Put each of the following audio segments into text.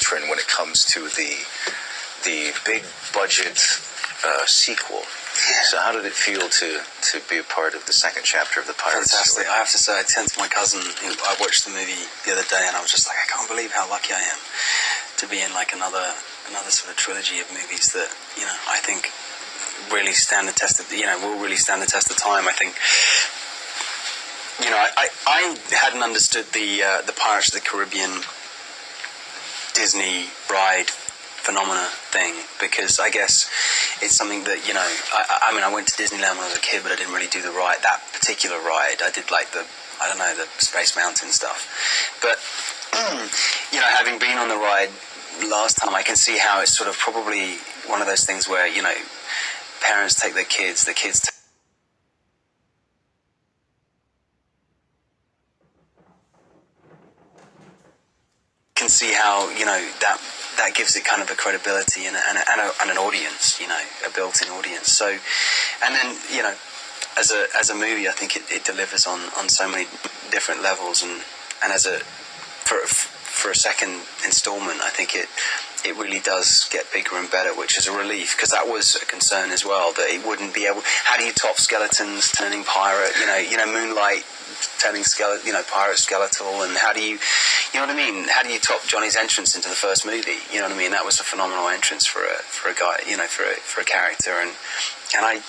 different when it comes to the big budget sequel. Yeah. So how did it feel to be a part of the second chapter of the Pirates? Fantastic. Story? I have to say, I turned to my cousin, who I watched the movie the other day, and I was just like, I can't believe how lucky I am to be in like another sort of trilogy of movies that, you know, I think really stand the test of, will really stand the test of time. I think, you know, I hadn't understood the Pirates of the Caribbean Disney ride phenomena thing, because I guess it's something that, you know, I mean, I went to Disneyland when I was a kid, but I didn't really do that particular ride. I did like the Space Mountain stuff. But, you know, having been on the ride last time, I can see how it's sort of probably one of those things where, you know, parents take their kids, can see how, you know, that gives it kind of a credibility and an audience, you know, a built-in audience. So, and then, you know, as a movie, I think it delivers on so many different levels, and as for a second installment, I think it really does get bigger and better, which is a relief, because that was a concern as well, that it wouldn't be able. How do you top skeletons turning pirate? You know, Moonlight turning pirate skeletal, and how do you know what I mean? How do you top Johnny's entrance into the first movie? You know what I mean? That was a phenomenal entrance for a guy, you know, for a character, and I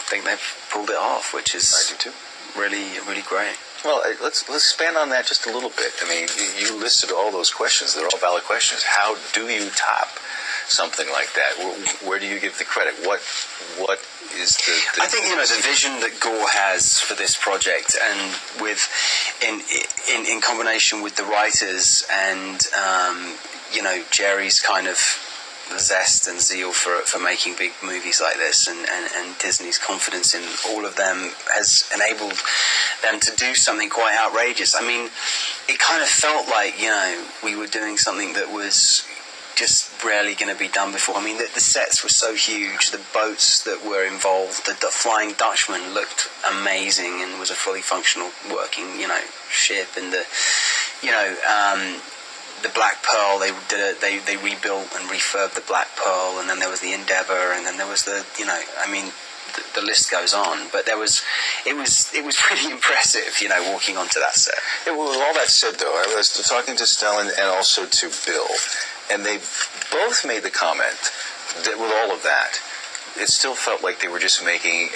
think they've pulled it off, which is I do too. Really, really great. Well, let's expand on that just a little bit. I mean, you listed all those questions. They're all valid questions. How do you top something like that? Where do you give the credit? What is the I think, you know, the vision that Gore has for this project, and with in combination with the writers and you know, Jerry's kind of zest and zeal for making big movies like this, and Disney's confidence in all of them has enabled them to do something quite outrageous. I mean, it kind of felt like, you know, we were doing something that was just rarely going to be done before. I mean, the sets were so huge, the boats that were involved, the Flying Dutchman looked amazing and was a fully functional working, you know, ship, and the Black Pearl, they rebuilt and refurbed the Black Pearl, and then there was the Endeavour, and then there was the, you know, I mean, the list goes on. But it was pretty impressive, you know, walking onto that set. Yeah, well, with all that said, though, I was talking to Stellan and also to Bill, and they both made the comment that with all of that, it still felt like they were just making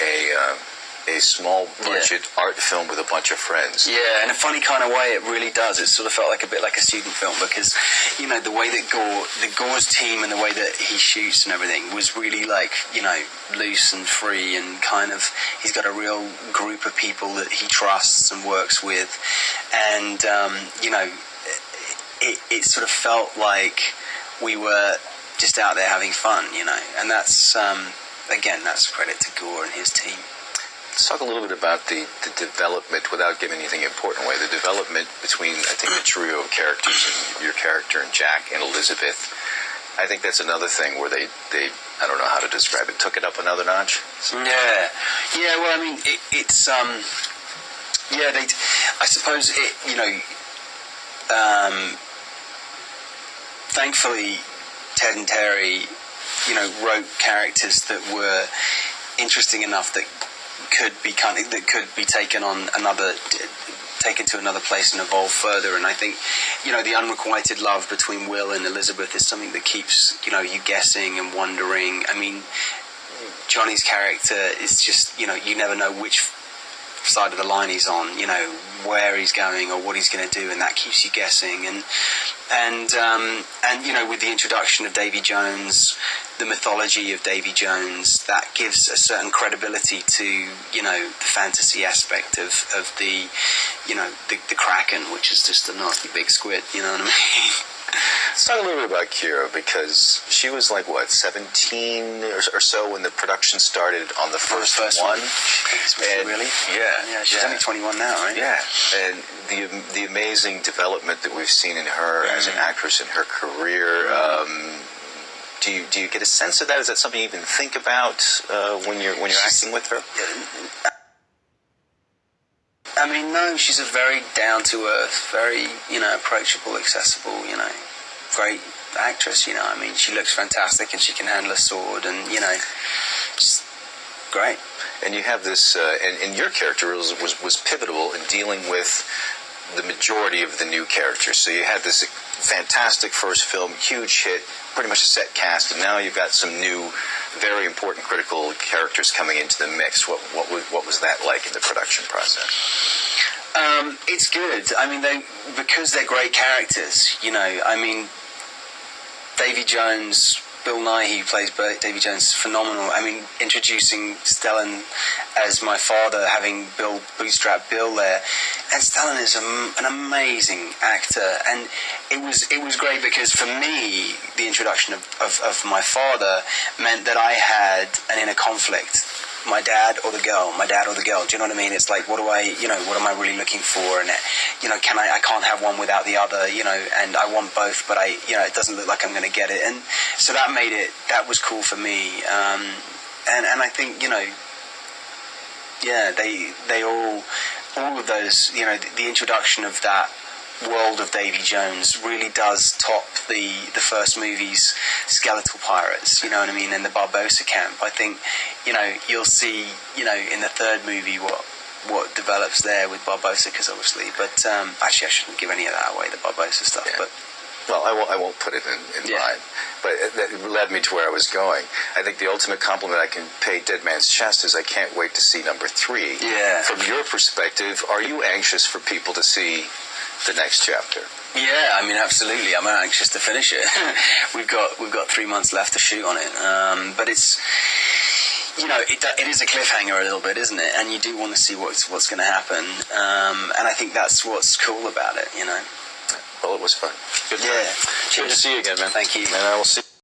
a small budget art film with a bunch of friends. Yeah, in a funny kind of way, it really does. It sort of felt like a bit like a student film, because, you know, the way that Gore's team and the way that he shoots and everything was really like, you know, loose and free, and kind of, he's got a real group of people that he trusts and works with, and you know, it sort of felt like we were just out there having fun, you know, and that's again, that's credit to Gore and his team. Let's talk a little bit about the development, without giving anything important away, the development between, I think, the trio of characters, and your character and Jack and Elizabeth. I think that's another thing where they I don't know how to describe it, took it up another notch. Yeah, well, I mean, it's I suppose it, you know, thankfully Ted and Terry, you know, wrote characters that were interesting enough that could be taken to another place and evolve further. And I think, you know, the unrequited love between Will and Elizabeth is something that keeps, you know, you guessing and wondering. I mean, Johnny's character is just, you know, you never know which side of the line he's on, you know, where he's going or what he's going to do, and that keeps you guessing. And you know, with the introduction of Davey Jones, the mythology of Davey Jones, that gives a certain credibility to, you know, the fantasy aspect of the, you know, the Kraken, which is just a nasty big squid, you know what I mean? Let's talk a little bit about Keira, because she was like, what, 17 or so when the production started on the first one? And, really? Yeah. She's only 21 now, right? Yeah, and the amazing development that we've seen in her as an actress in her career. Do you get a sense of that? Is that something you even think about when you're acting with her? I mean, no, she's a very down-to-earth, very, you know, approachable, accessible, you know, great actress, you know. I mean, she looks fantastic and she can handle a sword, and, you know, just great. And you have this, and your character was pivotal in dealing with the majority of the new characters. So you had this fantastic first film, huge hit, pretty much a set cast, and now you've got some new, very important critical characters coming into the mix. What was that like in the production process? It's good. I mean, because they're great characters, you know. I mean, Davey Jones, Bill Nighy, who plays Davey Jones, phenomenal. I mean, introducing Stellan as my father, having Bootstrap Bill there, and Stellan is an amazing actor, and it was great because for me, the introduction of my father meant that I had an inner conflict. My dad or the girl, do you know what I mean? It's like, what am I really looking for? And, you know, I can't have one without the other, you know, and I want both, but it doesn't look like I'm going to get it. And so that was cool for me. And I think, you know, yeah, they all of those, you know, the introduction of that world of Davey Jones really does top the first movie's skeletal pirates, you know what I mean, and the Barbossa camp. I think, you know, you'll see, you know, in the third movie what develops there with Barbossa, because obviously, but actually I shouldn't give any of that away, the Barbossa stuff, yeah. But well, I won't put it in mine, but that led me to where I was going. I think the ultimate compliment I can pay Dead Man's Chest is I can't wait to see number 3. Yeah. From your perspective, are you anxious for people to see the next chapter? Yeah, I mean, absolutely. I'm anxious to finish it. We've got 3 months left to shoot on it, but it's, you know, it is a cliffhanger a little bit, isn't it? And you do want to see what's going to happen, and I think that's what's cool about it, you know. Well, it was fun. Good time. Yeah. Good to see you again, man. Thank you. And I will see